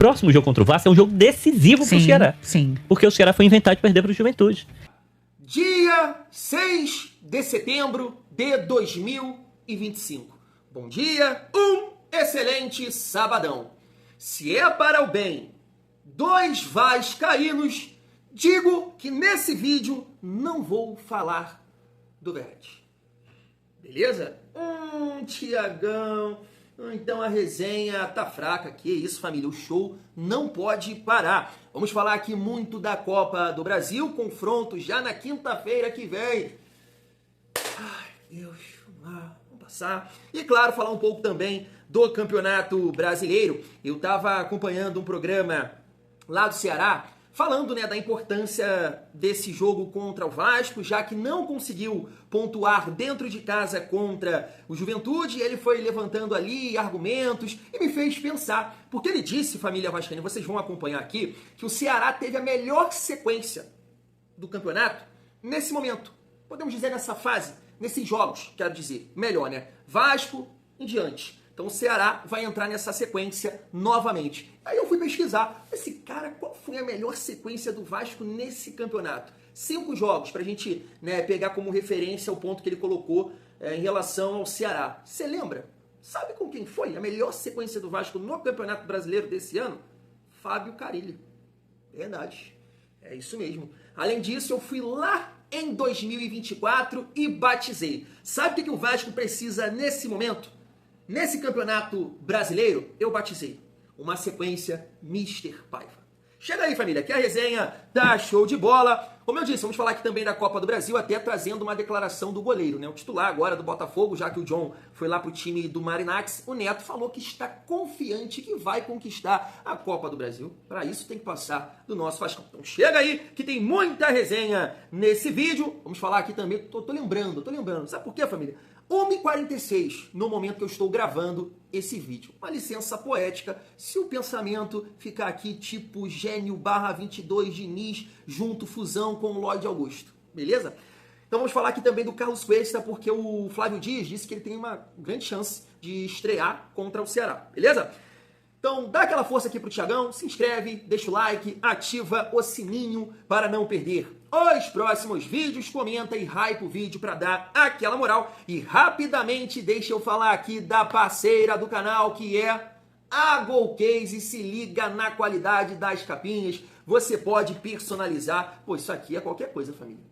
próximo jogo contra o Vasco é um jogo decisivo pro Ceará. Sim. Porque o Ceará foi inventar de perder pro Juventude. Dia 6 de setembro de 2025. Bom dia, um excelente sabadão. Se é para o bem dos vascaínos, digo que nesse vídeo não vou falar do Verde. Beleza? Tiagão, então a resenha tá fraca. Que isso, família, o show não pode parar. Vamos falar aqui muito da Copa do Brasil, confronto já na quinta-feira que vem. Ai, Deus, vamos passar. E claro, falar um pouco também do Campeonato Brasileiro. Eu tava acompanhando um programa lá do Ceará, falando, né, da importância desse jogo contra o Vasco, já que não conseguiu pontuar dentro de casa contra o Juventude. Ele foi levantando ali argumentos e me fez pensar, porque ele disse, família vascaína, vocês vão acompanhar aqui, que o Ceará teve a melhor sequência do campeonato nesse momento. Podemos dizer nessa fase, nesses jogos, quero dizer, melhor, né? Vasco em diante. Então o Ceará vai entrar nessa sequência novamente. Aí eu fui pesquisar, esse cara, qual foi a melhor sequência do Vasco nesse campeonato? 5 jogos, pra gente, né, pegar como referência o ponto que ele colocou em relação ao Ceará. Você lembra? Sabe com quem foi a melhor sequência do Vasco no Campeonato Brasileiro desse ano? Fábio Carille. Verdade. É isso mesmo. Além disso, eu fui lá em 2024 e batizei. Sabe o que o Vasco precisa nesse momento? Nesse Campeonato Brasileiro, eu batizei uma sequência Mr. Paiva. Chega aí, família, que a resenha tá show de bola. Como eu disse, vamos falar aqui também da Copa do Brasil, até trazendo uma declaração do goleiro, né? O titular agora do Botafogo, já que o John foi lá pro time do Marinacks, o Neto falou que está confiante que vai conquistar a Copa do Brasil. Para isso tem que passar do nosso Vascão. Então chega aí, que tem muita resenha nesse vídeo. Vamos falar aqui também, tô lembrando. Sabe por quê, família? 1h46 no momento que eu estou gravando esse vídeo. Uma licença poética, se o pensamento ficar aqui tipo Gênio /22 Diniz, junto fusão com o Lloyd Augusto. Beleza? Então vamos falar aqui também do Carlos Cuesta, porque o Flávio Dias disse que ele tem uma grande chance de estrear contra o Ceará. Beleza? Então dá aquela força aqui pro Thiagão, se inscreve, deixa o like, ativa o sininho para não perder os próximos vídeos, comenta e hype o vídeo para dar aquela moral. E rapidamente deixa eu falar aqui da parceira do canal, que é a Golcase. Se liga na qualidade das capinhas, você pode personalizar. Pô, isso aqui é qualquer coisa, família.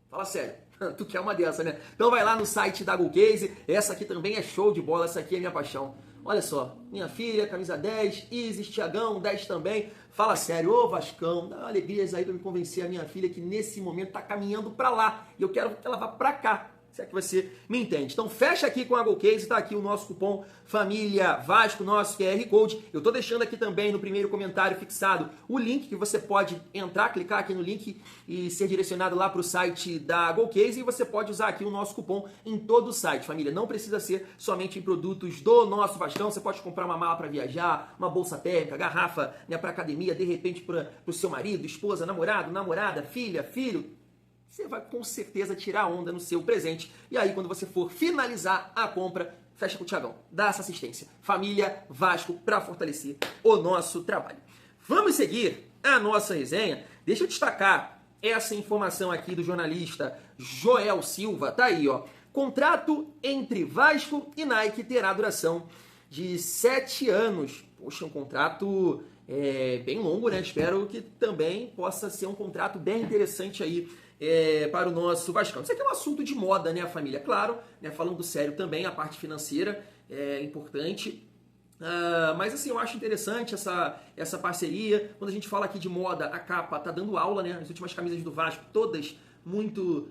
Fala sério. Tu quer uma dessa, né? Então vai lá no site da Golcase. Essa aqui também é show de bola, essa aqui é minha paixão. Olha só, minha filha, camisa 10, Isis, Thiagão, 10 também. Fala sério, ô Vascão, dá alegrias aí pra me convencer a minha filha que nesse momento tá caminhando pra lá. E eu quero que ela vá pra cá, se é que você me entende. Então fecha aqui com a Golcase, tá aqui o nosso cupom Família Vasco, nosso QR Code. Eu tô deixando aqui também no primeiro comentário fixado o link que você pode entrar, clicar aqui no link e ser direcionado lá pro site da Golcase, e você pode usar aqui o nosso cupom em todo o site, família. Não precisa ser somente em produtos do nosso Vascão, você pode comprar uma mala para viajar, uma bolsa térmica, garrafa, né, para academia, de repente pro seu marido, esposa, namorado, namorada, filha, filho. Você vai com certeza tirar onda no seu presente. E aí, quando você for finalizar a compra, fecha com o Thiagão. Dá essa assistência. Família Vasco, para fortalecer o nosso trabalho. Vamos seguir a nossa resenha. Deixa eu destacar essa informação aqui do jornalista Joel Silva. Tá aí, ó. Contrato entre Vasco e Nike terá duração de 7 anos. Poxa, um contrato bem longo, né? Espero que também possa ser um contrato bem interessante aí para o nosso Vascão. Isso aqui é um assunto de moda, né, família? Claro, né, falando sério também, a parte financeira é importante. Mas assim, eu acho interessante essa parceria. Quando a gente fala aqui de moda, a capa tá dando aula, né? As últimas camisas do Vasco, todas muito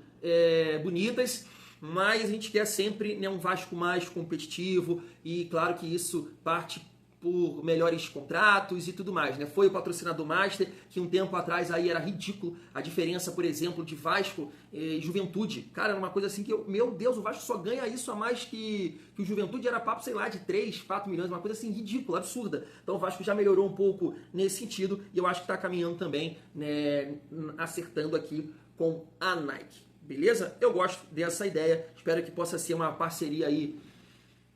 bonitas. Mas a gente quer sempre, né, um Vasco mais competitivo. E claro que isso parte por melhores contratos e tudo mais, né? Foi o patrocinador Master, que um tempo atrás aí era ridículo a diferença, por exemplo, de Vasco e Juventude. Cara, era uma coisa assim que, meu Deus, o Vasco só ganha isso a mais que o Juventude. Era papo, sei lá, de 3, 4 milhões, uma coisa assim ridícula, absurda. Então o Vasco já melhorou um pouco nesse sentido e eu acho que está caminhando também, né, acertando aqui com a Nike. Beleza? Eu gosto dessa ideia, espero que possa ser uma parceria aí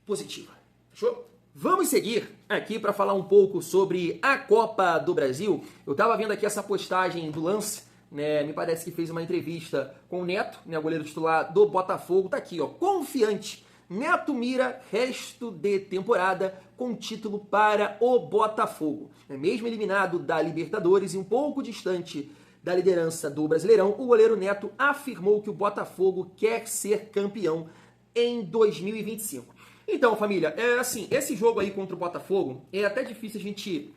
positiva. Fechou? Vamos seguir aqui para falar um pouco sobre a Copa do Brasil. Eu estava vendo aqui essa postagem do Lance, né? Me parece que fez uma entrevista com o Neto, né? O goleiro titular do Botafogo. Tá aqui, ó, confiante. Neto mira resto de temporada com título para o Botafogo. Mesmo eliminado da Libertadores e um pouco distante da liderança do Brasileirão, o goleiro Neto afirmou que o Botafogo quer ser campeão em 2025. Então, família, assim, esse jogo aí contra o Botafogo, é até difícil a gente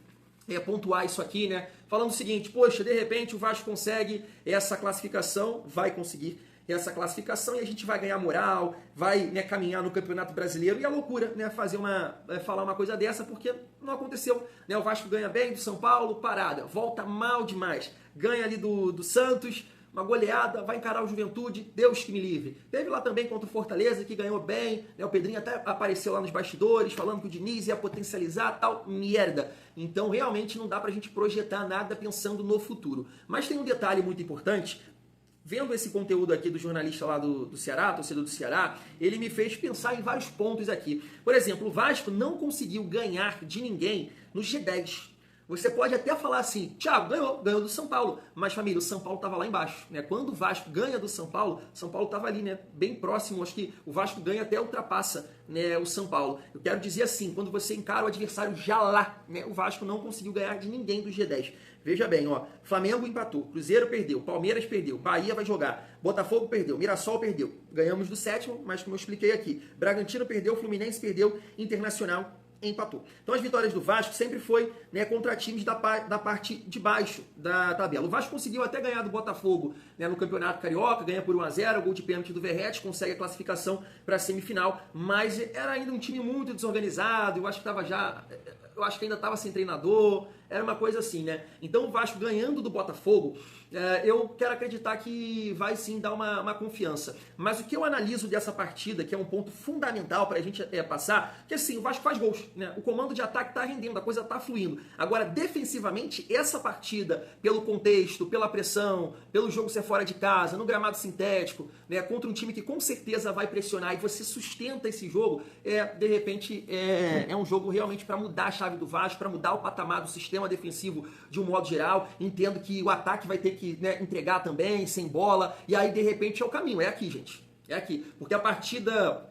pontuar isso aqui, né? Falando o seguinte, poxa, de repente o Vasco consegue essa classificação, vai conseguir essa classificação e a gente vai ganhar moral, vai, né, caminhar no Campeonato Brasileiro. E a loucura, né, falar uma coisa dessa, porque não aconteceu, né? O Vasco ganha bem do São Paulo, parada, volta mal demais, ganha ali do Santos, uma goleada, vai encarar o Juventude, Deus que me livre. Teve lá também contra o Fortaleza, que ganhou bem, né? O Pedrinho até apareceu lá nos bastidores, falando que o Diniz ia potencializar, tal, merda. Então, realmente, não dá pra gente projetar nada pensando no futuro. Mas tem um detalhe muito importante. Vendo esse conteúdo aqui do jornalista lá do Ceará, torcedor do Ceará, ele me fez pensar em vários pontos aqui. Por exemplo, o Vasco não conseguiu ganhar de ninguém no G10. Você pode até falar assim, Thiago, ganhou do São Paulo. Mas, família, o São Paulo estava lá embaixo, né? Quando o Vasco ganha do São Paulo estava ali, né? Bem próximo. Acho que o Vasco ganha até ultrapassa, né, o São Paulo. Eu quero dizer assim, quando você encara o adversário já lá, né? O Vasco não conseguiu ganhar de ninguém do G10. Veja bem, ó, Flamengo empatou, Cruzeiro perdeu, Palmeiras perdeu, Bahia vai jogar, Botafogo perdeu, Mirassol perdeu. Ganhamos do sétimo, mas como eu expliquei aqui, Bragantino perdeu, Fluminense perdeu, Internacional empatou. Então as vitórias do Vasco sempre foi, né, contra times da parte de baixo da tabela. O Vasco conseguiu até ganhar do Botafogo, né, no Campeonato Carioca, ganha por 1-0, gol de pênalti do Verratti, consegue a classificação para a semifinal, mas era ainda um time muito desorganizado, eu acho que ainda estava sem treinador, era uma coisa assim, né? Então o Vasco ganhando do Botafogo, eu quero acreditar que vai sim dar uma confiança. Mas o que eu analiso dessa partida, que é um ponto fundamental para a gente passar, que assim, o Vasco faz gols, né? O comando de ataque está rendendo, a coisa está fluindo. Agora, defensivamente, essa partida, pelo contexto, pela pressão, pelo jogo ser fora de casa, no gramado sintético, né? Contra um time que com certeza vai pressionar e você sustenta esse jogo, de repente é um jogo realmente para mudar a chave do Vasco, para mudar o patamar do sistema defensivo de um modo geral. Entendo que o ataque vai ter que, né, entregar também, sem bola, e aí de repente é o caminho, é aqui, gente, é aqui, porque a partida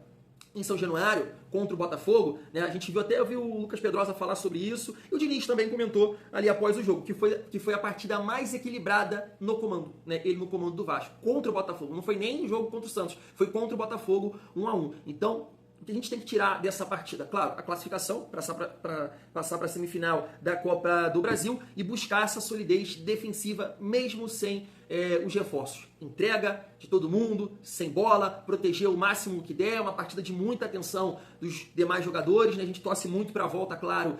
em São Januário contra o Botafogo, né, a gente viu o Lucas Pedrosa falar sobre isso, e o Diniz também comentou ali após o jogo, que foi a partida mais equilibrada no comando, né, ele no comando do Vasco, contra o Botafogo, não foi nem o jogo contra o Santos, foi contra o Botafogo 1-1, então o que a gente tem que tirar dessa partida? Claro, a classificação, para passar para a semifinal da Copa do Brasil e buscar essa solidez defensiva, mesmo sem os reforços. Entrega de todo mundo, sem bola, proteger o máximo que der, uma partida de muita atenção dos demais jogadores, né? A gente torce muito para a volta, claro,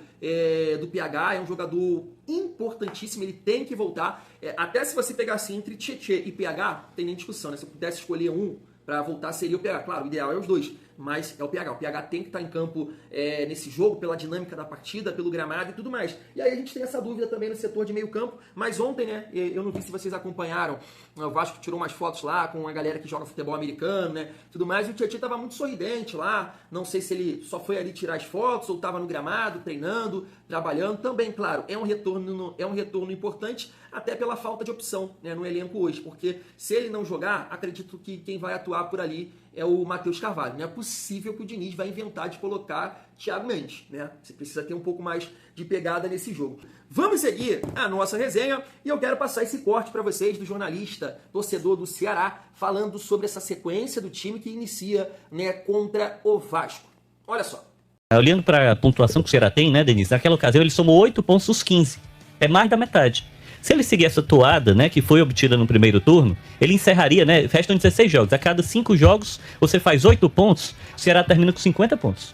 do PH, é um jogador importantíssimo, ele tem que voltar. Até se você pegar assim, entre Tietê e PH, tem nem discussão, né? Se eu pudesse escolher um para voltar, seria o PH. Claro, o ideal é os dois, mas é o PH. O PH tem que estar em campo nesse jogo, pela dinâmica da partida, pelo gramado e tudo mais. E aí a gente tem essa dúvida também no setor de meio campo, mas ontem, né, eu não vi se vocês acompanharam, o Vasco tirou umas fotos lá com a galera que joga futebol americano, né, tudo mais, e o Tietchan estava muito sorridente lá, não sei se ele só foi ali tirar as fotos ou estava no gramado, treinando, trabalhando, também, claro, é um retorno importante, até pela falta de opção, né, no elenco hoje, porque se ele não jogar, acredito que quem vai atuar por ali é o Matheus Carvalho. Não é possível que o Diniz vai inventar de colocar Thiago Mendes, né? Você precisa ter um pouco mais de pegada nesse jogo. Vamos seguir a nossa resenha e eu quero passar esse corte para vocês do jornalista, torcedor do Ceará, falando sobre essa sequência do time que inicia, né, contra o Vasco. Olha só. Olhando para a pontuação que o Ceará tem, né, Denise? Naquela ocasião ele somou 8 pontos dos 15. É mais da metade. Se ele seguir essa toada, né, que foi obtida no primeiro turno, ele encerraria, né, restam 16 jogos. A cada 5 jogos, você faz 8 pontos, o Ceará termina com 50 pontos.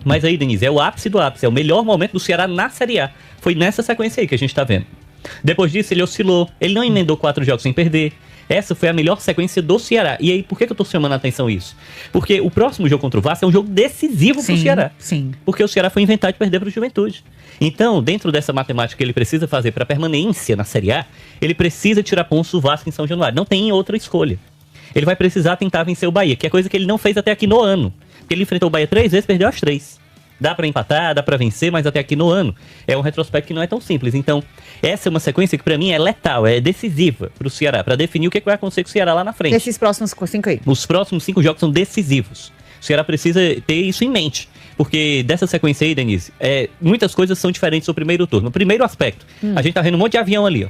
Mas aí, Denise, é o ápice do ápice, é o melhor momento do Ceará na Série A. Foi nessa sequência aí que a gente tá vendo. Depois disso, ele oscilou, ele não emendou 4 jogos sem perder. Essa foi a melhor sequência do Ceará. E aí, por que eu tô chamando a atenção isso? Porque o próximo jogo contra o Vasco é um jogo decisivo pro Ceará. Sim. Porque o Ceará foi inventar de perder pro Juventude. Então, dentro dessa matemática que ele precisa fazer para permanência na Série A, ele precisa tirar pontos do Vasco em São Januário. Não tem outra escolha. Ele vai precisar tentar vencer o Bahia, que é coisa que ele não fez até aqui no ano. Porque ele enfrentou o Bahia 3 vezes, perdeu as 3. Dá pra empatar, dá pra vencer, mas até aqui no ano é um retrospecto que não é tão simples. Então, essa é uma sequência que pra mim é letal, é decisiva pro Ceará, pra definir o que vai acontecer com o Ceará lá na frente. Esses próximos 5 aí. Os próximos 5 jogos são decisivos. O Ceará precisa ter isso em mente. Porque dessa sequência aí, Denise, muitas coisas são diferentes do primeiro turno. No primeiro aspecto, a gente tá vendo um monte de avião ali, ó.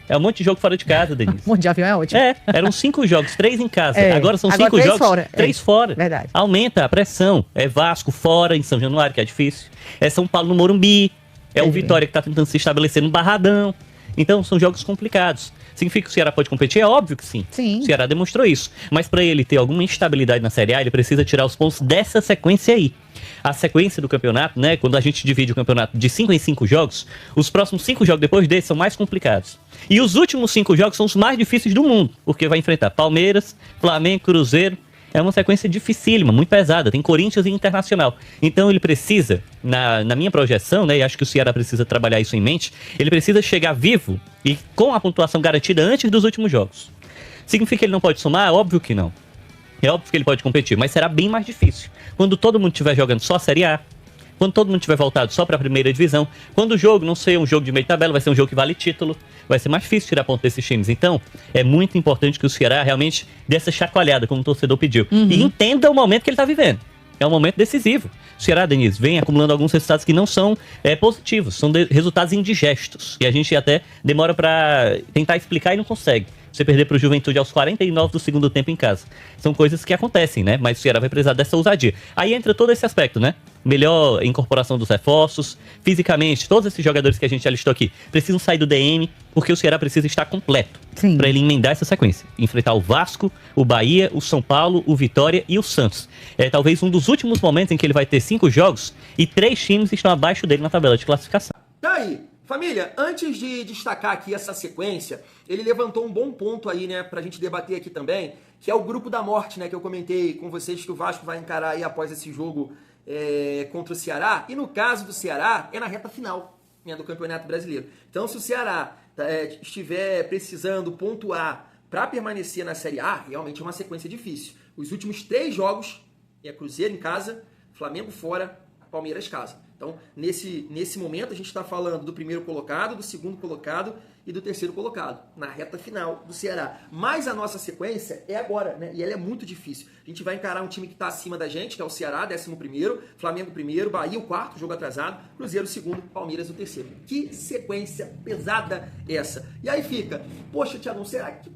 É um monte de jogo fora de casa, Denise. Um monte de avião é ótimo. Eram 5 jogos, 3 em casa. É. Agora são Agora 5 três jogos, fora. 3 fora. Verdade. Aumenta a pressão. É Vasco fora em São Januário, que é difícil. É São Paulo no Morumbi. É o Vitória que tá tentando se estabelecer no Barradão. Então são jogos complicados. Significa que o Ceará pode competir? É óbvio que sim. Sim. O Ceará demonstrou isso. Mas para ele ter alguma instabilidade na Série A, ele precisa tirar os pontos dessa sequência aí. A sequência do campeonato, né? Quando a gente divide o campeonato de 5 em 5 jogos, os próximos 5 jogos depois desses são mais complicados. E os últimos 5 jogos são os mais difíceis do mundo, porque vai enfrentar Palmeiras, Flamengo, Cruzeiro. É uma sequência dificílima, muito pesada. Tem Corinthians e Internacional. Então ele precisa, na minha projeção, né, e acho que o Ceará precisa trabalhar isso em mente, ele precisa chegar vivo e com a pontuação garantida antes dos últimos jogos. Significa que ele não pode somar? Óbvio que não. É óbvio que ele pode competir, mas será bem mais difícil. Quando todo mundo estiver jogando só a Série A, quando todo mundo tiver voltado só para a primeira divisão, quando o jogo não ser um jogo de meio tabela, vai ser um jogo que vale título, vai ser mais difícil tirar ponto desses times. Então, é muito importante que o Ceará realmente dê essa chacoalhada, como o torcedor pediu. E entenda o momento que ele está vivendo. É um momento decisivo. O Ceará, Denise, vem acumulando alguns resultados que não são positivos, são resultados indigestos. E a gente até demora para tentar explicar e não consegue. Você perder para o Juventude aos 49 do segundo tempo em casa. São coisas que acontecem, né? Mas o Ceará vai precisar dessa ousadia. Aí entra todo esse aspecto, né? Melhor incorporação dos reforços, fisicamente, todos esses jogadores que a gente já listou aqui precisam sair do DM, porque o Ceará precisa estar completo para ele emendar essa sequência. Enfrentar o Vasco, o Bahia, o São Paulo, o Vitória e o Santos. É talvez um dos últimos momentos em que ele vai ter 5 jogos e 3 times estão abaixo dele na tabela de classificação. Daí, família, antes de destacar aqui essa sequência, ele levantou um bom ponto aí, né, pra gente debater aqui também, que é o grupo da morte, né, que eu comentei com vocês que o Vasco vai encarar aí após esse jogo contra o Ceará. E no caso do Ceará, é na reta final, né, do Campeonato Brasileiro. Então, se o Ceará estiver precisando pontuar para permanecer na Série A, realmente é uma sequência difícil. Os últimos 3 jogos é Cruzeiro em casa, Flamengo fora, Palmeiras casa. Então, nesse momento, a gente está falando do primeiro colocado, do segundo colocado e do terceiro colocado, na reta final do Ceará. Mas a nossa sequência é agora, né? E ela é muito difícil. A gente vai encarar um time que está acima da gente, que é o Ceará, 11º, Flamengo primeiro, Bahia o 4º, jogo atrasado, Cruzeiro o 2º, Palmeiras o 3º. Que sequência pesada essa. E aí fica, poxa, Thiago, será que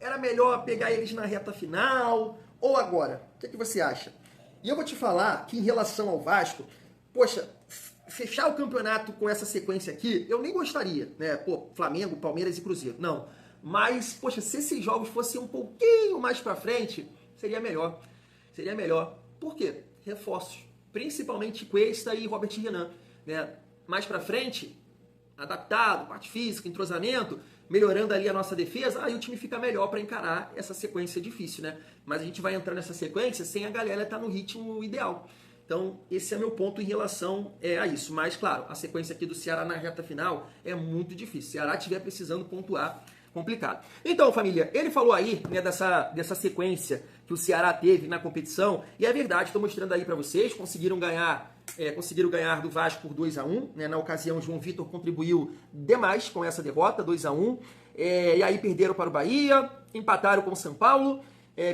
era melhor pegar eles na reta final ou agora? O que você acha? E eu vou te falar que em relação ao Vasco, poxa, fechar o campeonato com essa sequência aqui, eu nem gostaria, né? Pô, Flamengo, Palmeiras e Cruzeiro. Não. Mas, poxa, se esses jogos fossem um pouquinho mais pra frente, seria melhor. Seria melhor. Por quê? Reforços. Principalmente Cuesta e Robert Renan, né? Mais pra frente, adaptado, parte física, entrosamento, melhorando ali a nossa defesa, aí o time fica melhor para encarar essa sequência difícil, né? Mas a gente vai entrar nessa sequência sem a galera estar no ritmo ideal. Então, esse é meu ponto em relação a isso. Mas, claro, a sequência aqui do Ceará na reta final é muito difícil. Se o Ceará estiver precisando pontuar, complicado. Então, família, ele falou aí, né, dessa sequência que o Ceará teve na competição, e é verdade, estou mostrando aí para vocês, conseguiram ganhar do Vasco por 2-1, né? Na ocasião, o João Vitor contribuiu demais com essa derrota, 2-1, e aí perderam para o Bahia, empataram com o São Paulo,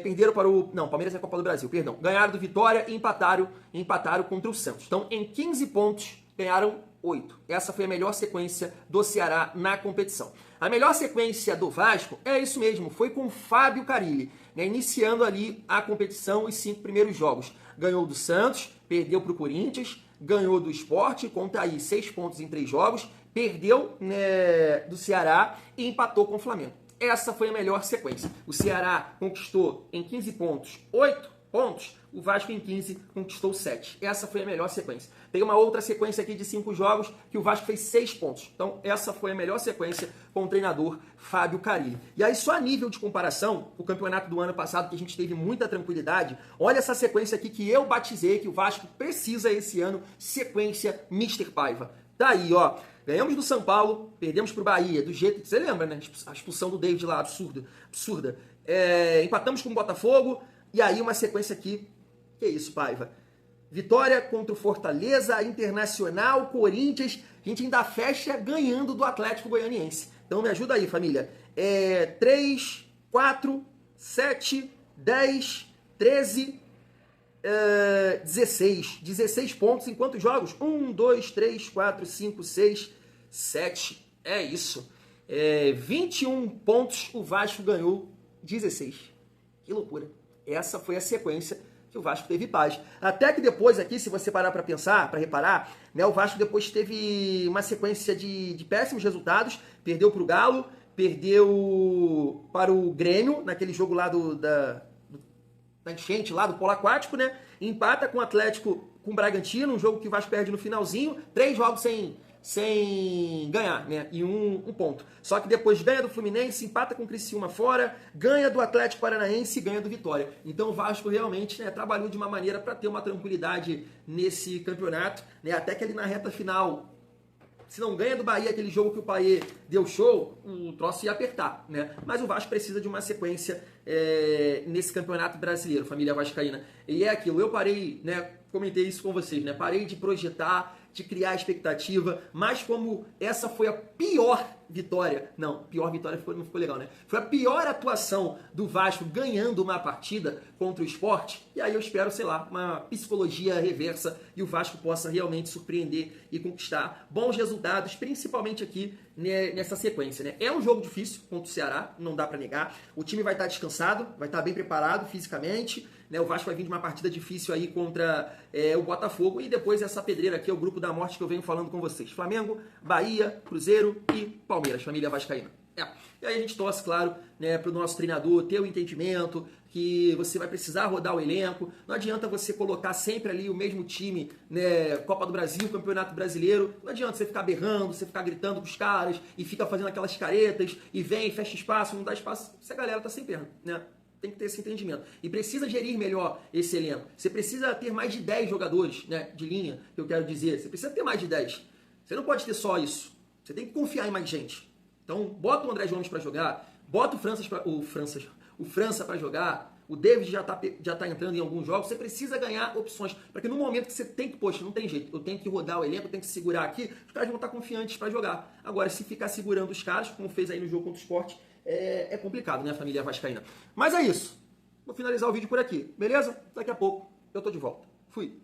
perderam para o... Não, Palmeiras é a Copa do Brasil, perdão. Ganharam do Vitória e empataram contra o Santos. Então, em 15 pontos, ganharam 8. Essa foi a melhor sequência do Ceará na competição. A melhor sequência do Vasco é isso mesmo, foi com o Fábio Carille, né, iniciando ali a competição, os 5 primeiros jogos. Ganhou do Santos, perdeu para o Corinthians, ganhou do Sport, conta aí 6 pontos em 3 jogos, perdeu, né, do Ceará e empatou com o Flamengo. Essa foi a melhor sequência. O Ceará conquistou em 15 pontos 8 pontos, o Vasco em 15 conquistou 7. Essa foi a melhor sequência. Tem uma outra sequência aqui de 5 jogos que o Vasco fez 6 pontos. Então essa foi a melhor sequência com o treinador Fábio Carille. E aí só a nível de comparação, o campeonato do ano passado que a gente teve muita tranquilidade, olha essa sequência aqui que eu batizei que o Vasco precisa esse ano, sequência Mr. Paiva. Tá aí, ó. Ganhamos do São Paulo, perdemos pro Bahia, do jeito que você lembra, né? A expulsão do David lá, absurda. Empatamos com o Botafogo, e aí uma sequência aqui, que isso, Paiva? Vitória contra o Fortaleza, Internacional, Corinthians. A gente ainda fecha ganhando do Atlético Goianiense. Então me ajuda aí, família. 3, 4, 7, 10, 13, 16. 16 pontos em quantos jogos? 1, 2, 3, 4, 5, 6, 7. É isso. 21 pontos, o Vasco ganhou 16. Que loucura. Essa foi a sequência que o Vasco teve paz. Até que depois aqui, se você parar para pensar, para reparar, né, o Vasco depois teve uma sequência de péssimos resultados. Perdeu para o Galo, perdeu para o Grêmio, naquele jogo lá da enchente, lá do Polo Aquático, né? Empata com o Atlético, com o Bragantino, um jogo que o Vasco perde no finalzinho. 3 jogos sem ganhar, né? E um ponto. Só que depois ganha do Fluminense, empata com o Criciúma fora, ganha do Atlético Paranaense e ganha do Vitória. Então o Vasco realmente, né, trabalhou de uma maneira para ter uma tranquilidade nesse campeonato, né? Até que ali na reta final, se não ganha do Bahia, aquele jogo que o Payet deu show, o troço ia apertar, né? Mas o Vasco precisa de uma sequência nesse campeonato brasileiro, família vascaína. E é aquilo, eu parei, né? Comentei isso com vocês, né? Parei de projetar, de criar expectativa, mas como essa foi a pior vitória, não, pior vitória não ficou legal, né? Foi a pior atuação do Vasco ganhando uma partida contra o Sport, e aí eu espero, sei lá, uma psicologia reversa e o Vasco possa realmente surpreender e conquistar bons resultados, principalmente aqui nessa sequência, né? É um jogo difícil contra o Ceará, não dá pra negar, o time vai estar descansado, vai estar bem preparado fisicamente, né? O Vasco vai vir de uma partida difícil aí contra o Botafogo e depois essa pedreira aqui é o grupo da morte que eu venho falando com vocês. Flamengo, Bahia, Cruzeiro e Palmeiras, família vascaína. E aí a gente torce, claro, né, para o nosso treinador ter o entendimento que você vai precisar rodar o elenco. Não adianta você colocar sempre ali o mesmo time, né, Copa do Brasil, Campeonato Brasileiro. Não adianta você ficar berrando, você ficar gritando com os caras e fica fazendo aquelas caretas e vem, fecha espaço, não dá espaço. Essa galera tá sem perna, né? Tem que ter esse entendimento. E precisa gerir melhor esse elenco. Você precisa ter mais de 10 jogadores, né, de linha, que eu quero dizer. Você precisa ter mais de 10. Você não pode ter só isso. Você tem que confiar em mais gente. Então, bota o André Gomes para jogar, bota o França para jogar, o David já tá entrando em alguns jogos. Você precisa ganhar opções, para que no momento que você tem que, poxa, não tem jeito, eu tenho que rodar o elenco, eu tenho que segurar aqui, os caras vão estar confiantes para jogar. Agora, se ficar segurando os caras, como fez aí no jogo contra o Sport, é complicado, né, família vascaína? Mas é isso. Vou finalizar o vídeo por aqui, beleza? Daqui a pouco eu tô de volta. Fui.